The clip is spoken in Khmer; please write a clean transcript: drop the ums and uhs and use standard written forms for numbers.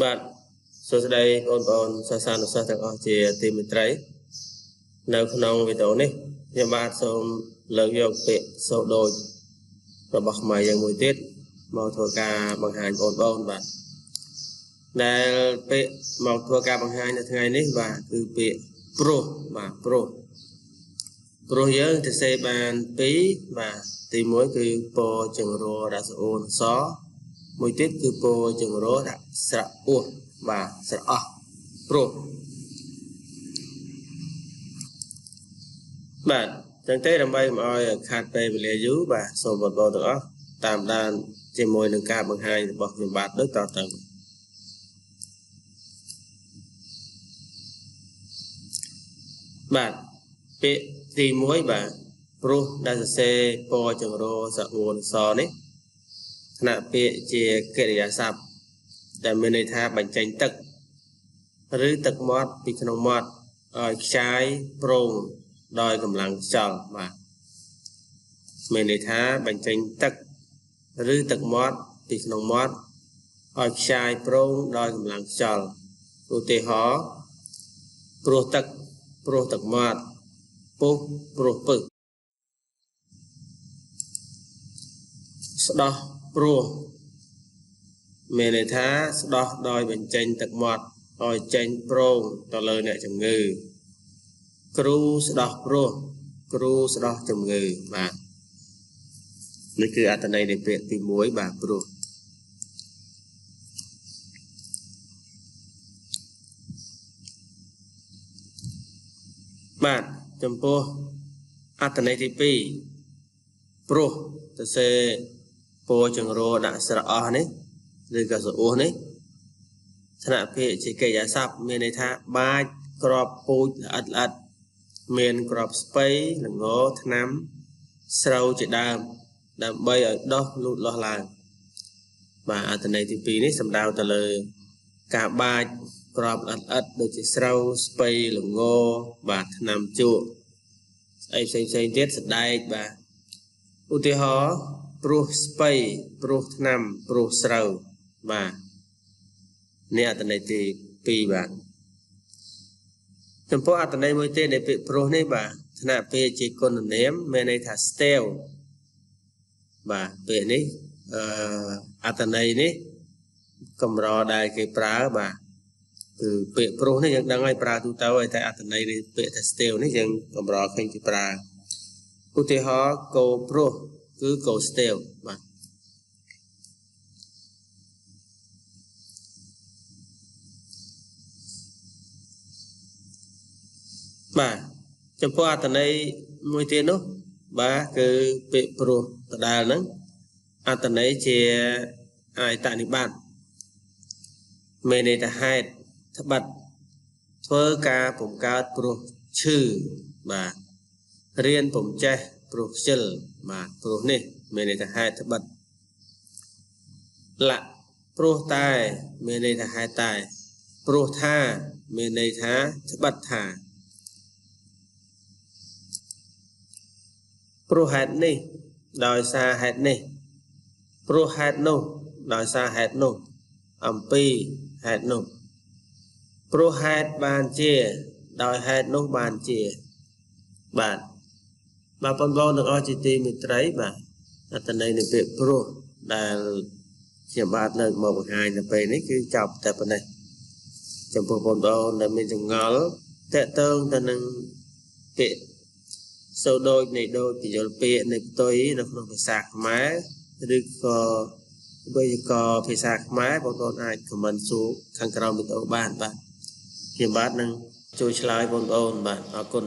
បាទសួស្តីបងប្អូនសិស្សានុសិស្សទាំងអស់ជាទីមេត្រីនៅក្នុងវីដេអូនេះខ្ញុំបាទសូមលើកយកពាក្យសូដូចរបស់ខ្មែរយ៉ាងមួយទៀតមកធ្វើការបង្ហាញបងប្អូនបាទដែលពាក្យមកធ្វើការបង្ហាញនៅថ្ងៃនេះបាទគឺពាក្យព្រោះបាទព្រោះយើងទៅសេបាន2បាទទី1គឺពោចង្រោដាក់ស្អូនសមួយទៀតគឺពោចង្រោដាក់ស្រៈអ៊ូបាទស្រៈអស់ព្រោះបាទចឹងទេដើម្បីកុំឲ្យខាតពេលវេលាយូរបាទសូមបងប្អូនទាំងអស់តាមដានជាមួយនឹងការបង្ហាញរបស់ខ្ញុំបាទដូចតទៅបាទពាក្យទី1បាទព្រោះដែលសរសេរពោចង្រោសអ៊ូនសនេះថ្នាក់ពាក្យជាកិរិយាសព្ទដែលមានន័យថាបញ្ចេញទឹកឬទឹកមាត់ពីក្នុងមាត់ឲ្យខ្ចាយប្រងដោយកម្លាំងខ្យល់បាទមានន័យថាបញ្ចេញទឹកឬទឹកមាត់ពីក្នុងមាត់ឲ្យខ្ចាយប្រងដោយកម្លាំងខ្យល់ឧទាហរណ៍ព្រោះទឹកព្រោះទឹកមាត់ពុះព្រោះពឹសស្ដោះព្រោះមានន័យថាស្ដោះដោយបញ្ចេញទឹកមាត់ឲ្យចេញប្រងទៅលើអ្នកជំងឺគ្រូស្ដោះព្រោះគ្រូស្ដោះជំងឺបាទនេះគឺអត្ថន័យនៃពាក្យទី1បាទព្រោះបាទចំពោះអត្ថន័យទី2ព្រោះទៅសេពោចង្រោដាក់ស្រៈអស់នេះឬក៏ស្រៈអ៊ូនេះថ្នាក់ពាក្យជាកិរិយាសព្ទមានន័យថាបាចក្របពូជល្អិតមានក្របស្ពៃល្ងថ្នាំស្រូវជាដើមដើម្បីឲ្យដុះលូតលាស់ឡើងបាទអត្ថន័យទី2នេះសំដៅទៅលើការបាចក្របល្អិតដូចជាស្រូវស្ពៃល្ងបាទថ្នាំជក់ស្អីផ្សេងទៀតសដែកបាទឧទាហរណ៍ព្រោះស្ពៃព្រោះថ្នាំព្រោះស្រូវបាទនេះអត្ថន័យទី2បាទចំពោះអត្ថន័យមួយទៀតនៃពាក្យព្រោះនេះបាទថ្នាក់ពាក្យជាគុណនាមមានន័យថាស្ទាវបាទពាក្យនេះអត្ថន័យនេះកម្រដែលគេប្រើបាទគឺពាក្យព្រោះនេះយើងដឹងហើយប្រើទូទៅហើយតែអត្ថន័យនៃពាក្យថាស្ទាវនេះយើងកម្រឃើញគេប្រើឧទាហរណ៍គោព្រោះគឺគោស្ទាវបាទបាទចំពោះអត្ថន័យមួយទៀតនោះបាទគឺពាក្យព្រោះដដែលហ្នឹងអត្ថន័យជាអាយតនិបត្តិមានន័យថាហេតុត្បិតធ្វើការពំកើតព្រោះឈឺបាទរៀនពំចេះព្រោះខ្ជិលបាទព្រោះនេះមានន័យថាហេតុត្បិតលៈព្រោះតែមានន័យថាហេតុតែព្រោះថាមានន័យថាត្បិតថាព្រោះហេតុនេះដោយសារហេតុនេះព្រោះហេតុនោះដោយសារហេតុនោះអំពីហេតុនោះព្រោះហេតុបានជាដោយហេតុនោះបានជាបាទបងប្អូនទាំងអស់ជាទីមេត្រីបាទអត្ថន័យនៃពាក្យព្រោះដែលខ្ញុំបាទលើកមកបង្ហាញនៅពេលនេះគឺចប់តែប៉ុណ្ណេះចំពោះបងប្អូនដែលមានចម្ងល់តេតើងទៅនឹងពាក្យសូដូចនៃដូចពយល់ពាក្យនៃផ្ទុយនៅក្នុងភាសាខ្មែរឬក៏វេយ្យាករណ៍ភាសាខ្មែរបងប្អូនអាចខមមិនសួរខាងក្រោមវីដេអូបានបាទខ្ញុំបាទនឹងជួយឆ្លើយបងប្អូនបាទអរគុណ